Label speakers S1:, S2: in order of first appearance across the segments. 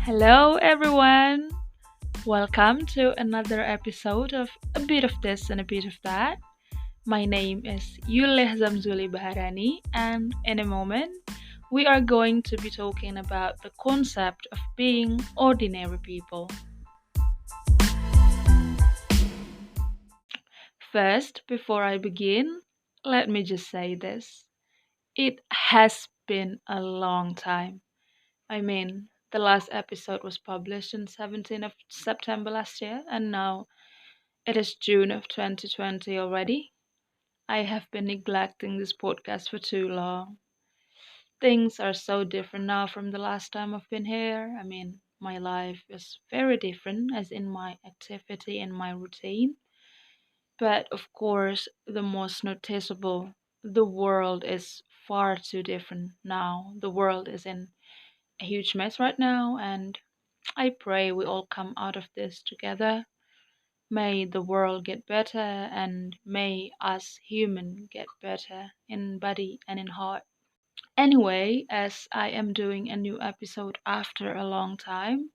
S1: Hello, everyone. Welcome to another episode of A Bit of This and a Bit of That. My name is Yulyah Baharani, and in a moment, we are going to be talking about the concept of being ordinary people. First, before I begin, let me just say this. It has been a long time. The last episode was published on 17th of September last year, and now it is June of 2020 already. I have been neglecting this podcast for too long. Things are so different now from the last time I've been here. My life is very different, as in my activity and my routine. But of course, the most noticeable, the world is far too different now. The world is in a huge mess right now, and I pray we all come out of this together. May the world get better and may us human get better in body and in heart. Anyway, as I am doing a new episode after a long time,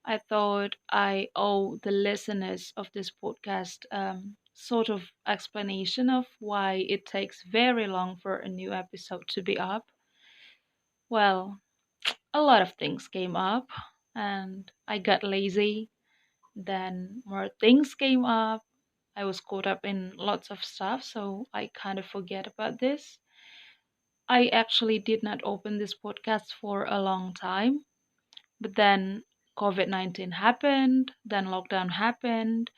S1: I thought I owe the listeners of this podcast sort of explanation of why it takes very long for a new episode to be up. Well, a lot of things came up and I got lazy. Then more things came up. I was caught up in lots of stuff, so I kind of forget about this. I actually did not open this podcast for a long time, but then COVID-19 happened, then lockdown happened.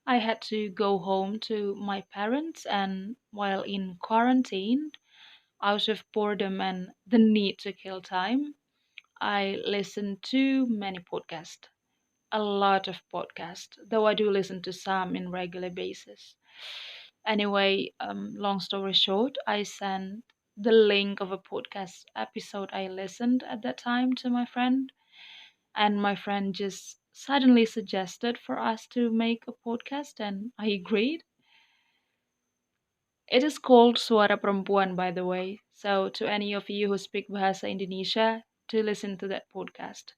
S1: I had to go home to my parents, and while in quarantine, out of boredom and the need to kill time, I listened to many podcasts, a lot of podcasts, though I do listen to some in regular basis. Anyway, long story short, I sent the link of a podcast episode I listened at that time to my friend, and my friend just suddenly suggested for us to make a podcast, and I agreed. It is called Suara Perempuan, by the way. So, to any of you who speak Bahasa Indonesia, to listen to that podcast.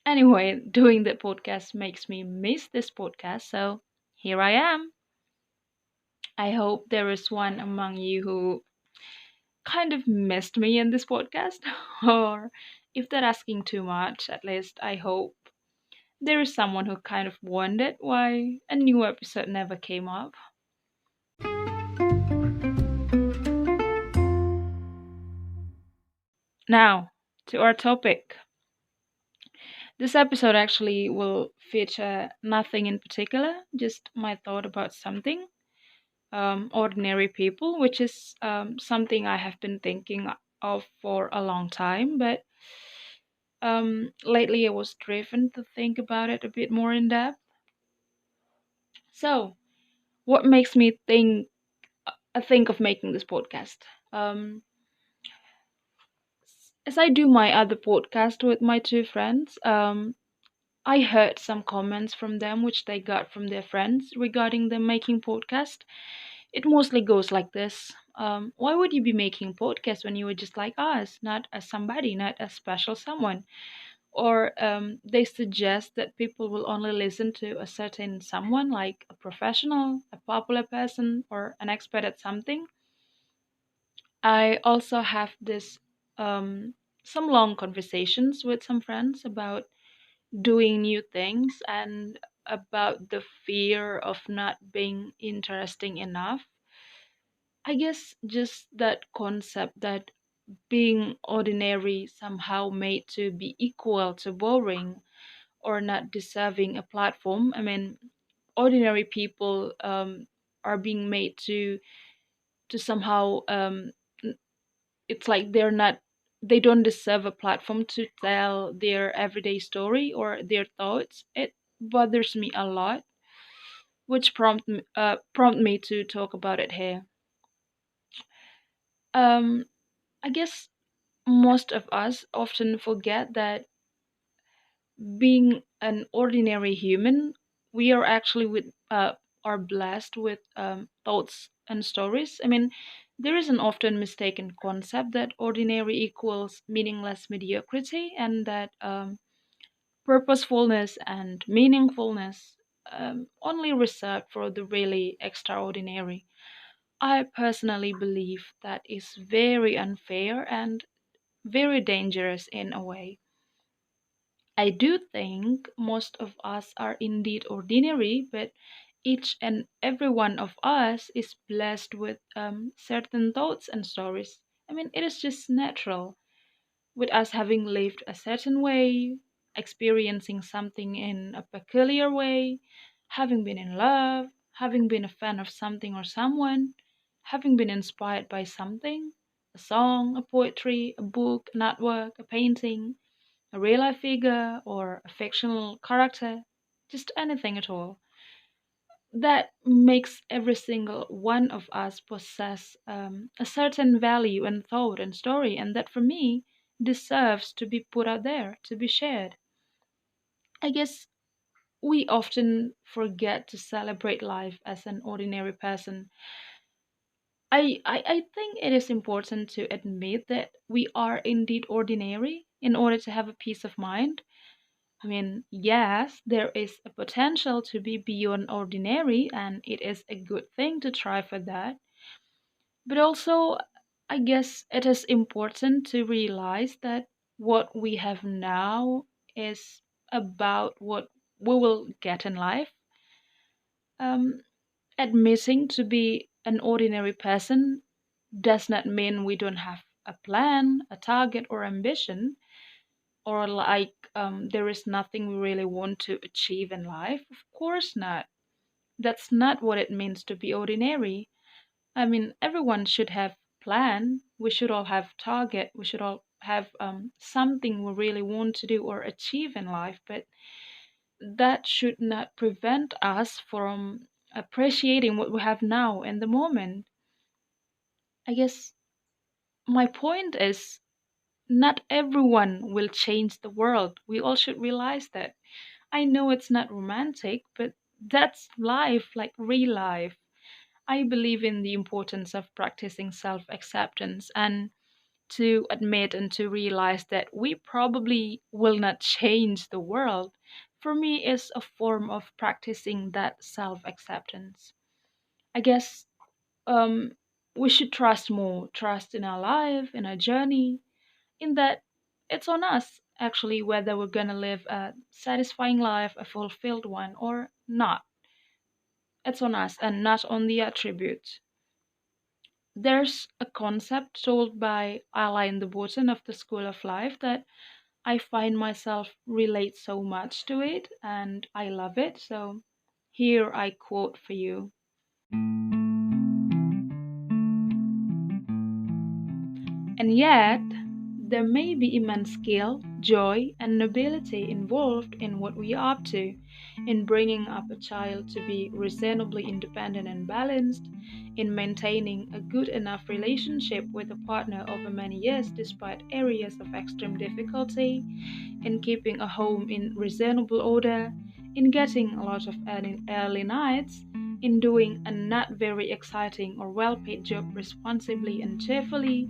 S1: Anyway, doing the podcast makes me miss this podcast, so here I am. I hope there is one among you who kind of missed me in this podcast, or if they're asking too much, at least I hope there is someone who kind of wondered why a new episode never came up. Now, to our topic. This episode actually will feature nothing in particular, just my thought about something. Ordinary people, which is something I have been thinking of for a long time, but lately I was driven to think about it a bit more in depth. So, what makes me think of making this podcast? Um, as I do my other podcast with my two friends, I heard some comments from them which they got from their friends regarding them making podcast. It mostly goes like this. Why would you be making podcast when you were just like us, not as somebody, not a special someone? Or they suggest that people will only listen to a certain someone, like a professional, a popular person, or an expert at something. I also have this some long conversations with some friends about doing new things and about the fear of not being interesting enough. I guess just that concept that being ordinary somehow made to be equal to boring or not deserving a platform. Ordinary people are being made to somehow it's like they don't deserve a platform to tell their everyday story or their thoughts. It bothers me a lot, which prompt me to talk about it here. Um, I guess most of us often forget that being an ordinary human, we are actually with are blessed with thoughts and stories. There is an often mistaken concept that ordinary equals meaningless mediocrity, and that purposefulness and meaningfulness only reserved for the really extraordinary. I personally believe that is very unfair and very dangerous in a way. I do think most of us are indeed ordinary, but each and every one of us is blessed with certain thoughts and stories. I mean, it is just natural with us having lived a certain way, experiencing something in a peculiar way, having been in love, having been a fan of something or someone, having been inspired by something, a song, a poetry, a book, an artwork, a painting, a real life figure, or a fictional character, just anything at all. That makes every single one of us possess a certain value and thought and story, and that for me deserves to be put out there, to be shared. I guess we often forget to celebrate life as an ordinary person. I think it is important to admit that we are indeed ordinary in order to have a peace of mind. I mean, yes, there is a potential to be beyond ordinary, and it is a good thing to try for that. But also, I guess it is important to realize that what we have now is about what we will get in life. Um, Admitting to be an ordinary person does not mean we don't have a plan, a target, or ambition, or like there is nothing we really want to achieve in life. Of course not. That's not what it means to be ordinary. I mean, everyone should have plan. We should all have target. We should all have something we really want to do or achieve in life. But that should not prevent us from appreciating what we have now in the moment. I guess my point is not everyone will change the world. We all should realize that. I know it's not romantic, but that's life, like real life. I believe in the importance of practicing self acceptance and to admit and to realize that we probably will not change the world. For me, is a form of practicing that self acceptance. I guess we should trust more, trust in our life, in our journey, in that it's on us actually whether we're gonna live a satisfying life, a fulfilled one, or not. It's on us and not on the attributes. There's a concept told by Alain de Botton of the School of Life that I find myself relate so much to it and I love it. So here I quote for you. And yet, there may be immense skill, joy, and nobility involved in what we are up to, in bringing up a child to be reasonably independent and balanced, in maintaining a good enough relationship with a partner over many years despite areas of extreme difficulty, in keeping a home in reasonable order, in getting a lot of early nights, in doing a not very exciting or well paid job responsibly and cheerfully,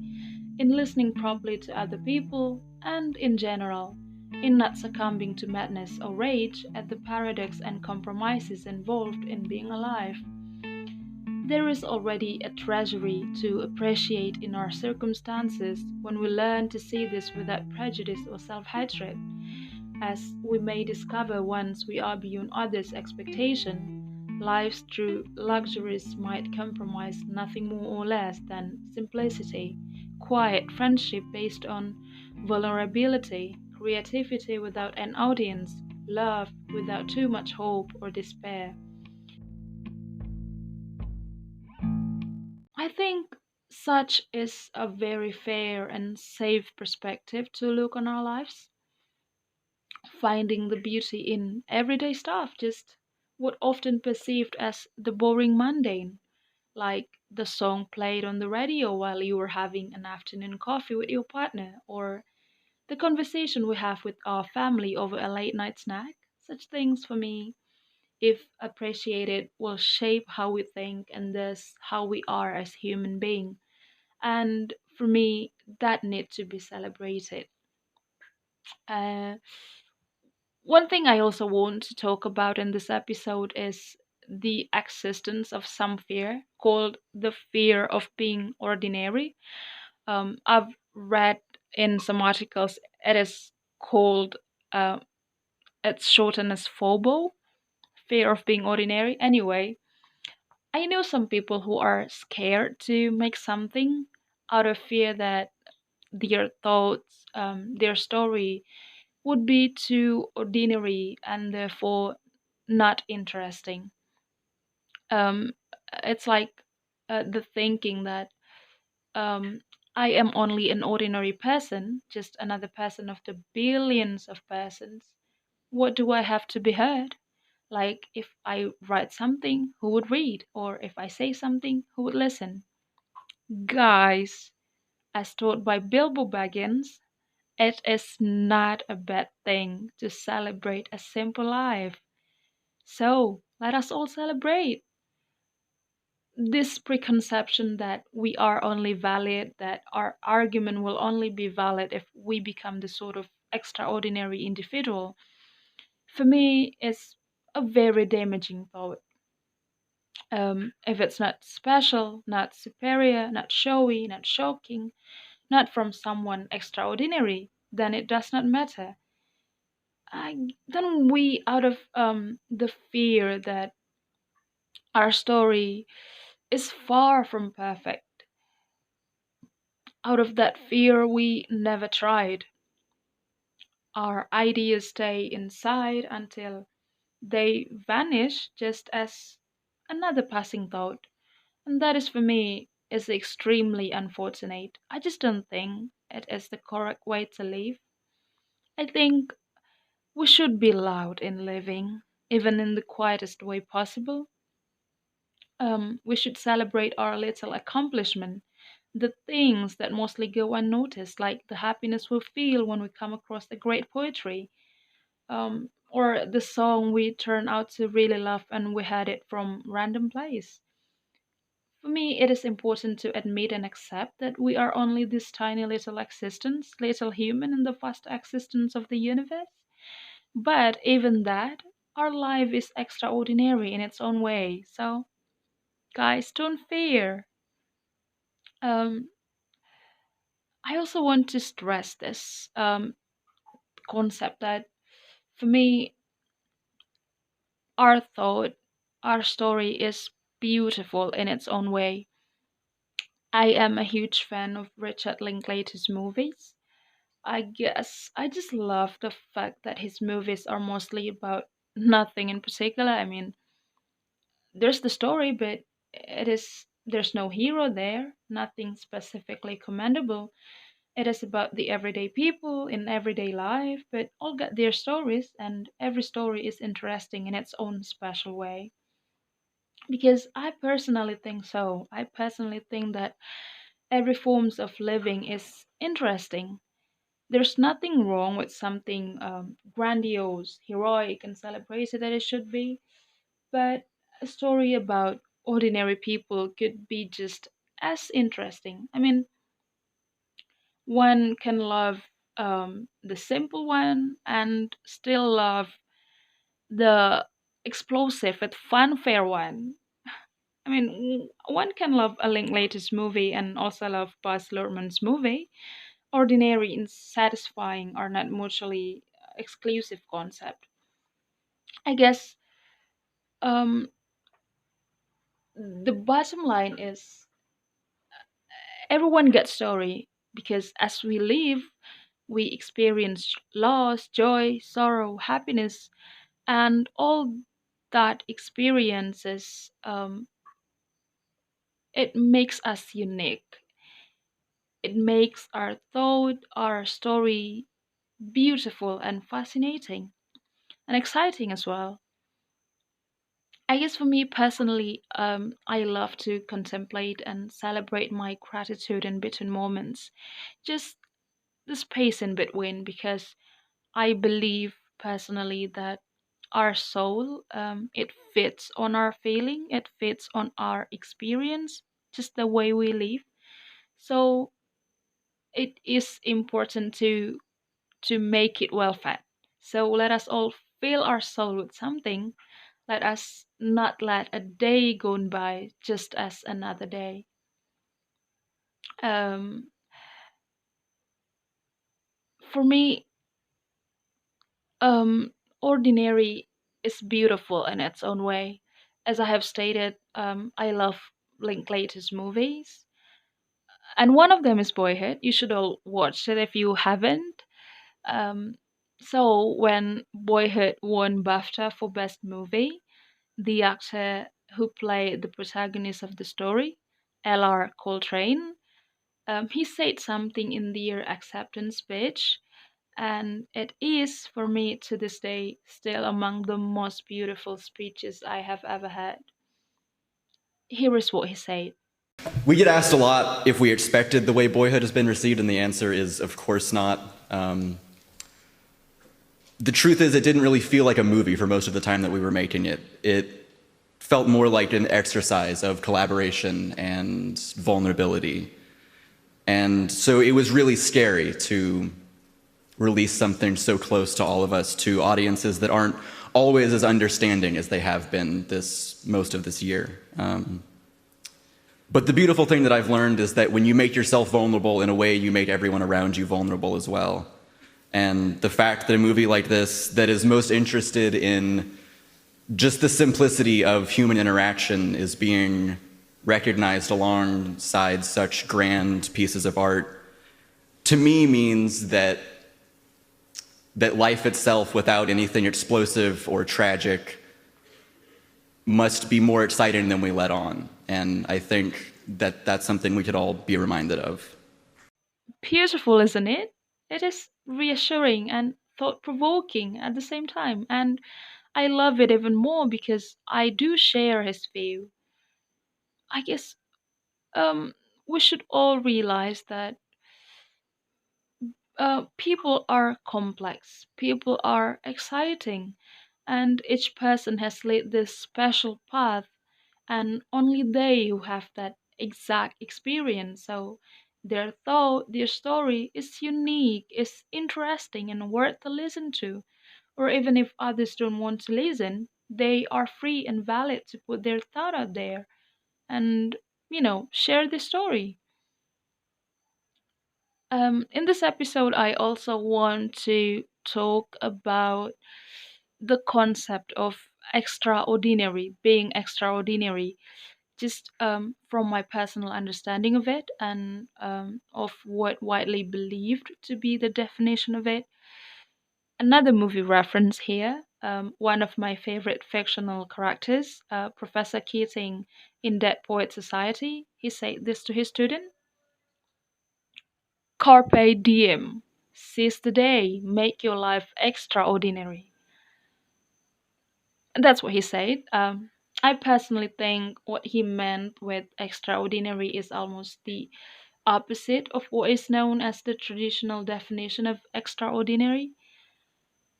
S1: in listening properly to other people, and in general, in not succumbing to madness or rage at the paradox and compromises involved in being alive. There is already a treasury to appreciate in our circumstances when we learn to see this without prejudice or self hatred, as we may discover once we are beyond others' expectation. Life's true luxuries might compromise nothing more or less than simplicity, quiet friendship based on vulnerability, creativity without an audience, love without too much hope or despair. I think such is a very fair and safe perspective to look on our lives, finding the beauty in everyday stuff, just what often perceived as the boring mundane, like the song played on the radio while you were having an afternoon coffee with your partner, or the conversation we have with our family over a late night snack. Such things for me, if appreciated, will shape how we think and thus how we are as human beings. And for me, that needs to be celebrated. Uh, One thing I also want to talk about in this episode is the existence of some fear called the fear of being ordinary. I've read in some articles it is called, uh, it's shortened as FOBO, fear of being ordinary. Anyway, I know some people who are scared to make something out of fear that their thoughts, their story would be too ordinary and therefore not interesting. Um, it's like the thinking that um, I am only an ordinary person, just another person of the billions of persons. What do I have to be heard? Like if I write something, who would read? Or if I say something, who would listen? Guys, as taught by Bilbo Baggins, it is not a bad thing to celebrate a simple life. So let us all celebrate this preconception that we are only valid, that our argument will only be valid if we become the sort of extraordinary individual. For me, is a very damaging thought. If it's not special, not superior, not showy, not shocking, not from someone extraordinary, then it does not matter. Then we, out of the fear that our story is far from perfect, out of that fear, we never tried. Our ideas stay inside until they vanish just as another passing thought. And that is for me is extremely unfortunate. I just don't think it is the correct way to live. I think we should be loud in living, even in the quietest way possible. We should celebrate our little accomplishment, the things that mostly go unnoticed, like the happiness we feel when we come across the great poetry, or the song we turn out to really love and we had it from random place. For me, it is important to admit and accept that we are only this tiny little existence, little human in the vast existence of the universe. But even that, our life is extraordinary in its own way. So, guys, don't fear. Um, I also want to stress this concept that for me, our thought, our story is beautiful in its own way. I am a huge fan of Richard Linklater's movies. I guess I just love the fact that his movies are mostly about nothing in particular. I mean, there's the story, but there's no hero there, nothing specifically commendable. It is about the everyday people in everyday life, but all got their stories, and every story is interesting in its own special way. Because I personally think so. I personally think that every forms of living is interesting. There's nothing wrong with something grandiose, heroic, and celebrated that it should be, but a story about ordinary people could be just as interesting. I mean, one can love the simple one and still love the explosive and fanfare one. I mean, one can love a Linklater's movie and also love Baz Luhrmann's movie. Ordinary and satisfying are not mutually exclusive concept. I guess um, the bottom line is everyone gets story because as we live, we experience loss, joy, sorrow, happiness, and all that experiences. It makes us unique. It makes our thought, our story beautiful and fascinating and exciting as well. I guess for me personally, I love to contemplate and celebrate my gratitude in between moments, just the space in between, because I believe personally that our soul, it fits on our feeling, it fits on our experience, just the way we live. So it is important to make it well fed. So let us all fill our soul with something. Let us not let a day go by just as another day. Um, for me, um, ordinary is beautiful in its own way. As I have stated, I love Linklater's movies, and one of them is Boyhood. You should all watch it if you haven't. Um, so when Boyhood won BAFTA for Best Movie, the actor who played the protagonist of the story, L.R. Coltrane, he said something in their acceptance speech, and it is, for me to this day, still among the most beautiful speeches I have ever heard. Here is what he said.
S2: We get asked a lot if we expected the way Boyhood has been received, and the answer is, of course not. The truth is, it didn't really feel like a movie for most of the time that we were making it. It felt more like an exercise of collaboration and vulnerability. And so it was really scary to release something so close to all of us to audiences that aren't always as understanding as they have been this most of this year. But the beautiful thing that I've learned is that when you make yourself vulnerable in a way, you make everyone around you vulnerable as well. And the fact that a movie like this that is most interested in just the simplicity of human interaction is being recognized alongside such grand pieces of art, to me means that life itself, without anything explosive or tragic, must be more exciting than we let on. And I think that that's something we could all be reminded of.
S1: Beautiful, isn't it? It is reassuring and thought provoking at the same time, and I love it even more because I do share his view. I guess um, we should all realize that people are complex, people are exciting, and each person has led this special path, and only they who have that exact experience. So their thought, their story is unique, is interesting, and worth to listen to. Or even if others don't want to listen, they are free and valid to put their thought out there and, share the story. In this episode, I also want to talk about the concept of extraordinary, being extraordinary, just from my personal understanding of it and of what widely believed to be the definition of it. Another movie reference here. One of my favorite fictional characters, Professor Keating in Dead Poet Society, he said this to his student: Carpe diem. Seize the day. Make your life extraordinary. And that's what he said. I personally think what he meant with extraordinary is almost the opposite of what is known as the traditional definition of extraordinary.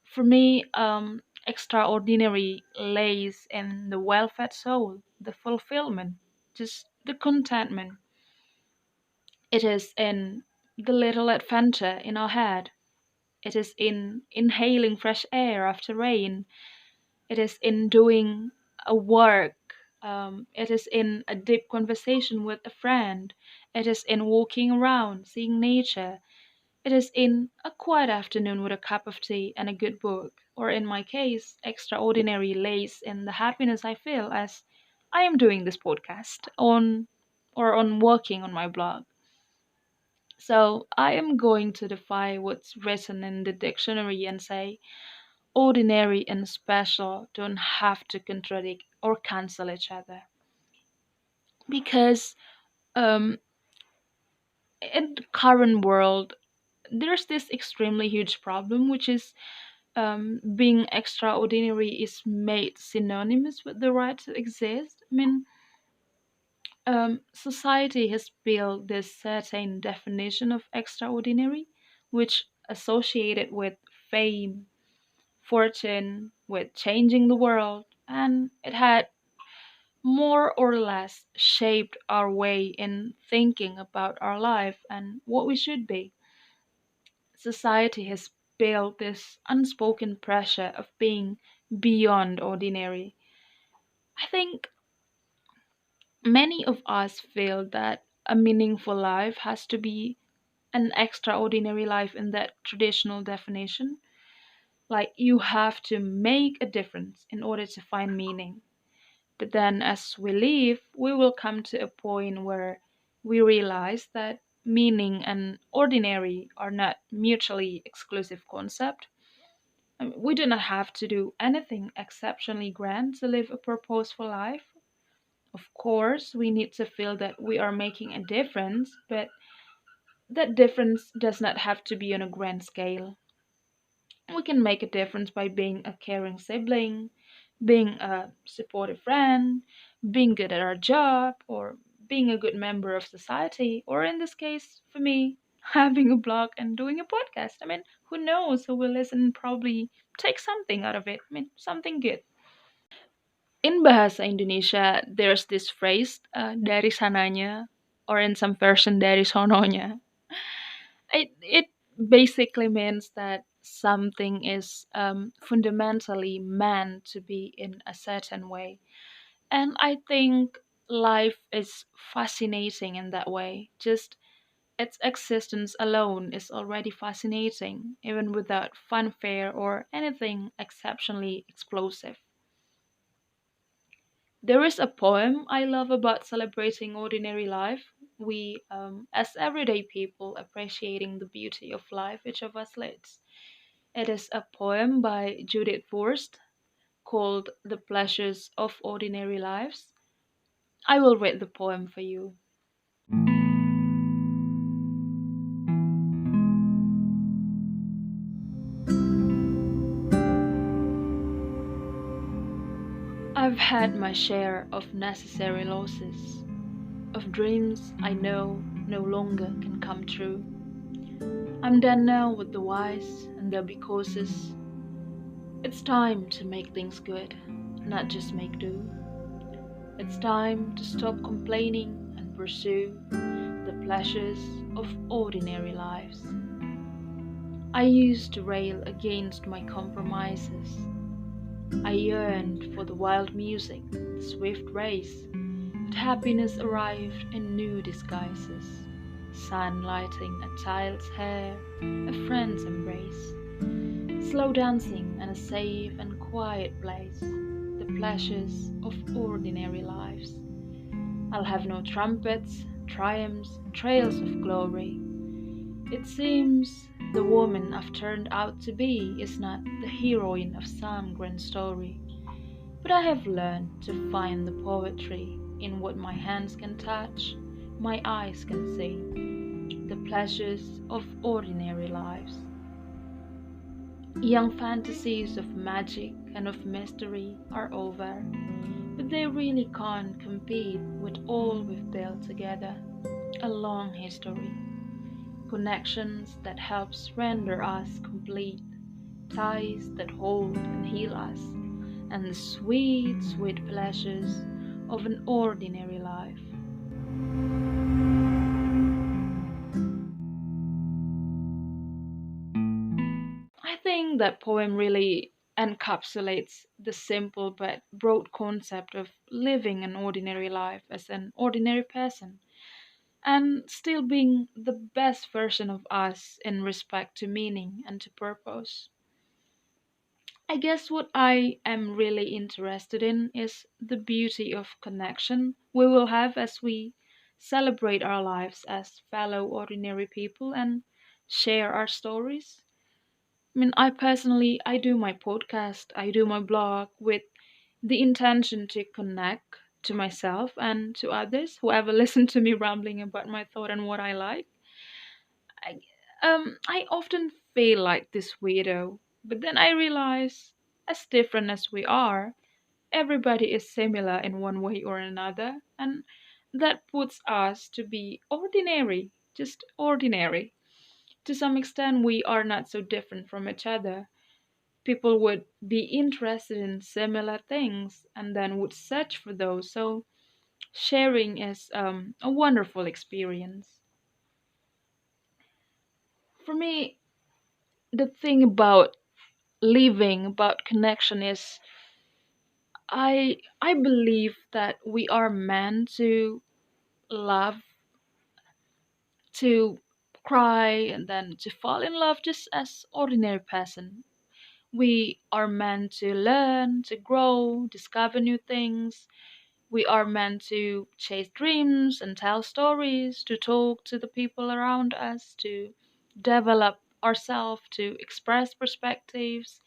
S1: For me, extraordinary lays in the well fed soul, the fulfillment, just the contentment. It is in the little adventure in our head. It is in inhaling fresh air after rain. It is in doing a work. It is in a deep conversation with a friend. It is in walking around, seeing nature. It is in a quiet afternoon with a cup of tea and a good book. Or in my case, extraordinary lays in the happiness I feel as I am doing this podcast on working on my blog. So I am going to defy what's written in the dictionary and say ordinary and special don't have to contradict or cancel each other. Because um, in the current world, there's this extremely huge problem, which is being extraordinary is made synonymous with the right to exist. I mean, society has built this certain definition of extraordinary, which associated with fame, fortune, with changing the world, and it had more or less shaped our way in thinking about our life and what we should be. Society has built this unspoken pressure of being beyond ordinary. I think many of us feel that a meaningful life has to be an extraordinary life in that traditional definition. Like you have to make a difference in order to find meaning. But then as we live, we will come to a point where we realize that meaning and ordinary are not mutually exclusive concepts. We do not have to do anything exceptionally grand to live a purposeful life. Of course, we need to feel that we are making a difference, but that difference does not have to be on a grand scale. We can make a difference by being a caring sibling, being a supportive friend, being good at our job, or being a good member of society, or in this case, for me, having a blog and doing a podcast. I mean, who knows who will listen and probably take something out of it. I mean, something good. In Bahasa Indonesia, there's this phrase, dari sananya, or in some version, dari sononya. It basically means that something is fundamentally meant to be in a certain way. And I think life is fascinating in that way. Just its existence alone is already fascinating, even without fanfare or anything exceptionally explosive. There is a poem I love about celebrating ordinary life. We, as everyday people, appreciating the beauty of life each of us leads. It is a poem by Judith Forst called The Pleasures of Ordinary Lives. I will read the poem for you. I've had my share of necessary losses, of dreams I know no longer can come true. I'm done now with the whys and the becauses. It's time to make things good, not just make do. It's time to stop complaining and pursue the pleasures of ordinary lives. I used to rail against my compromises. I yearned for the wild music, the swift race, but happiness arrived in new disguises. Sun lighting a child's hair, a friend's embrace, slow dancing in a safe and quiet place, the pleasures of ordinary lives. I'll have no trumpets, triumphs, trails of glory. It seems the woman I've turned out to be is not the heroine of some grand story, but I have learned to find the poetry in what my hands can touch, my eyes can see, the pleasures of ordinary lives. Young fantasies of magic and of mystery are over, but they really can't compete with all we've built together. A long history, connections that helps render us complete, ties that hold and heal us, and the sweet, sweet pleasures of an ordinary life. I think that poem really encapsulates the simple but broad concept of living an ordinary life as an ordinary person and still being the best version of us in respect to meaning and to purpose. I guess what I am really interested in is the beauty of connection we will have as we celebrate our lives as fellow ordinary people and share our stories. I mean, I do my podcast, I do my blog with the intention to connect to myself and to others, whoever listen to me rambling about my thought and what I like. I often feel like this weirdo, but then I realize, as different as we are, everybody is similar in one way or another, and that puts us to be ordinary, just ordinary. To some extent, we are not so different from each other. People would be interested in similar things and then would search for those. So, sharing is a wonderful experience. For me, the thing about living, about connection is I believe that we are meant to love, to cry, and then to fall in love just as ordinary person. We are meant to learn, to grow, discover new things. We are meant to chase dreams and tell stories, to talk to the people around us, to develop ourselves, to express perspectives,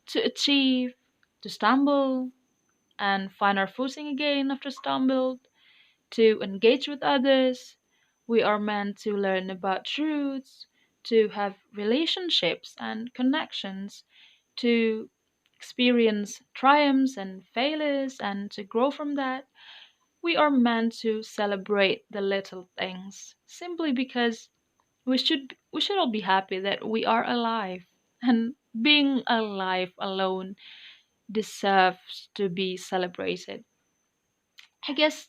S1: to achieve, to stumble and find our footing again after stumbled, to engage with others. We are meant to learn about truths, to have relationships and connections, to experience triumphs and failures, and to grow from that. We are meant to celebrate the little things simply because we should all be happy that we are alive. And being alive alone deserves to be celebrated. I guess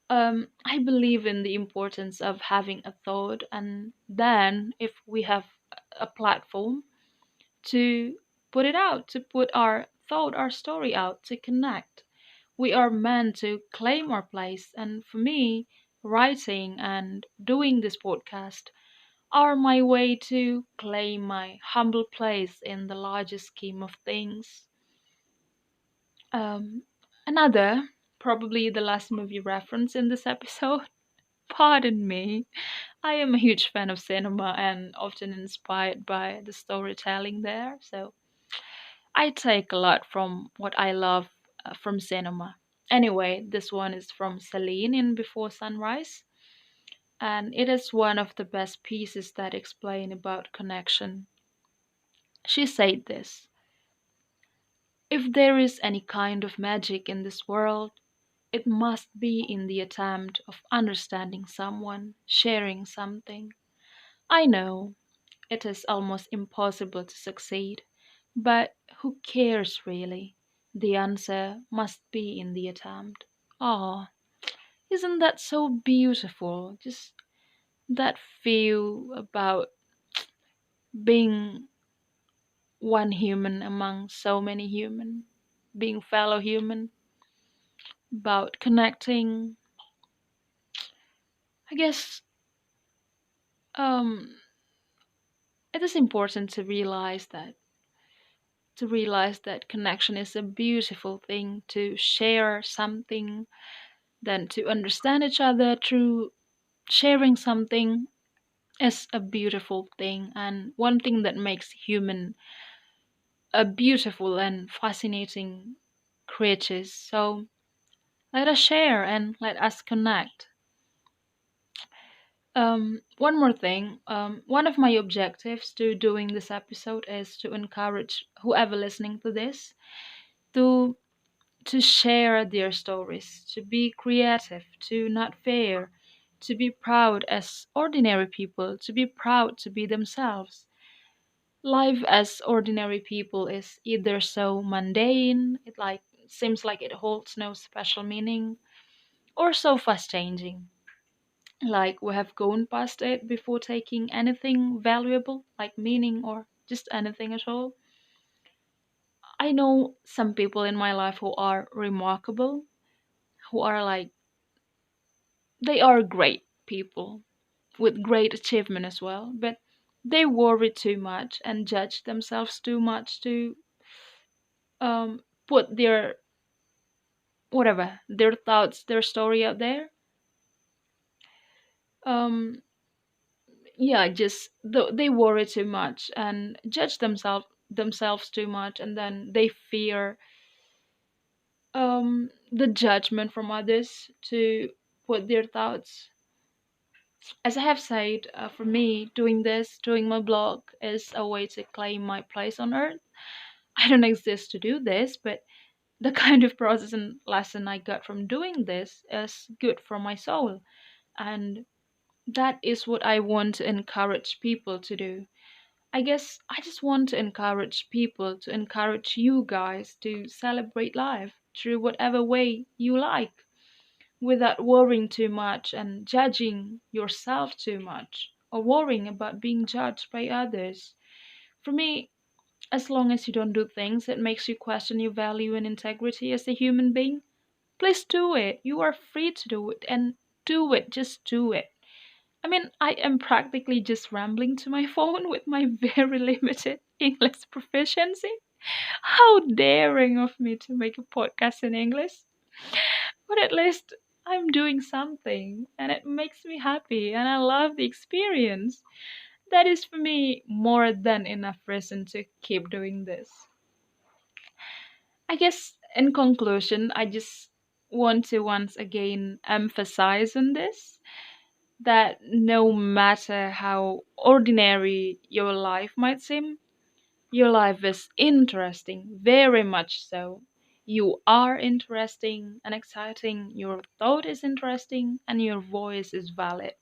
S1: I believe in the importance of having a thought, and then if we have a platform to put it out, to put our thought, our story out, to connect. We are meant to claim our place, and for me, writing and doing this podcast are my way to claim my humble place in the larger scheme of things. Um, Another, probably the last movie reference in this episode. Pardon me. I am a huge fan of cinema and often inspired by the storytelling there, so I take a lot from what I love from cinema. Anyway, this one is from Celine in Before Sunrise, and it is one of the best pieces that explain about connection. She said this: if there is any kind of magic in this world, it must be in the attempt of understanding someone, sharing something. I know it is almost impossible to succeed, but who cares really? The answer must be in the attempt. Oh, isn't that so beautiful? Just that feel about being one human among so many human, being fellow human, about connecting. I guess um, it is important to realize that connection is a beautiful thing, to share something, then to understand each other through sharing something is a beautiful thing, and one thing that makes human a beautiful and fascinating creatures. So let us share and let us connect. One more thing. One of my objectives to doing this episode is to encourage whoever listening to this to share their stories, to be creative, to not fear, to be proud as ordinary people, to be proud to be themselves. Life as ordinary people is either so mundane, it like seems like it holds no special meaning, or so fast changing. Like we have gone past it before taking anything valuable, like meaning or just anything at all. I know some people in my life who are remarkable, who are like, they are great people with great achievement as well, but they worry too much and judge themselves too much to put their whatever their thoughts, their story out there. Um, yeah, just they worry too much and judge themselves too much, and then they fear the judgment from others to put their thoughts. As I have said, for me, doing my blog is a way to claim my place on earth. I don't exist to do this, but the kind of process and lesson I got from doing this is good for my soul. And that is what I want to encourage people to do. I guess I just want to encourage people, to encourage you guys to celebrate life through whatever way you like, without worrying too much and judging yourself too much, or worrying about being judged by others. For me, as long as you don't do things that makes you question your value and integrity as a human being, please do it. You are free to do it and do it. Just do it. I mean, I am practically just rambling to my phone with my very limited English proficiency. How daring of me to make a podcast in English. But at least I'm doing something and it makes me happy and I love the experience. That is for me more than enough reason to keep doing this. I guess in conclusion, I just want to once again emphasize on this that no matter how ordinary your life might seem, your life is interesting, very much so. You are interesting and exciting, your thought is interesting, and your voice is valid.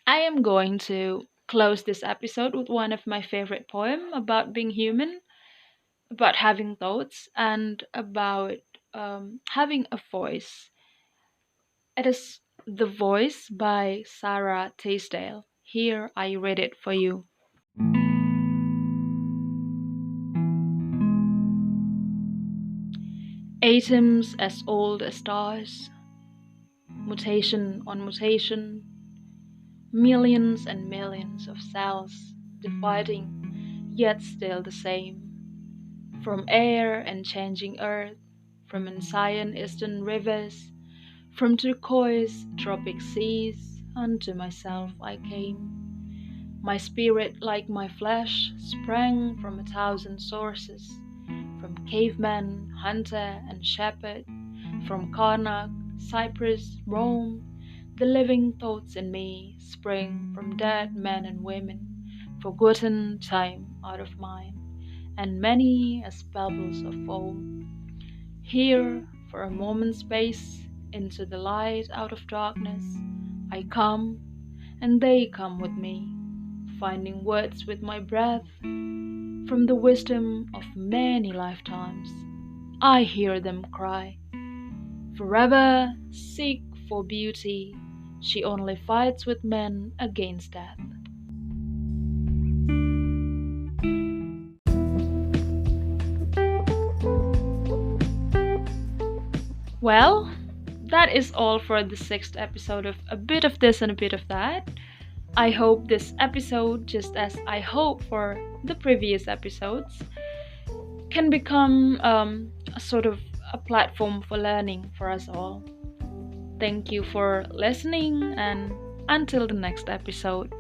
S1: I am going to close this episode with one of my favorite poems about being human, about having thoughts, and about having a voice. It is The Voice by Sarah Teasdale. Here I read it for you. Atoms as old as stars, mutation on mutation, millions and millions of cells dividing, yet still the same. From air and changing earth, from ancient eastern rivers, from turquoise tropic seas, unto myself I came. My spirit, like my flesh, sprang from a thousand sources, from caveman, hunter, and shepherd, from Karnak, Cyprus, Rome. The living thoughts in me spring from dead men and women, forgotten time out of mind, and many as pebbles of foam. Here, for a moment's space, into the light out of darkness, I come, and they come with me, finding words with my breath from the wisdom of many lifetimes. I hear them cry, forever seek for beauty. She only fights with men against death. Well, that is all for the sixth episode of A Bit of This and a Bit of That. I hope this episode, just as I hope for the previous episodes, can become a sort of a platform for learning for us all. Thank you for listening, and until the next episode.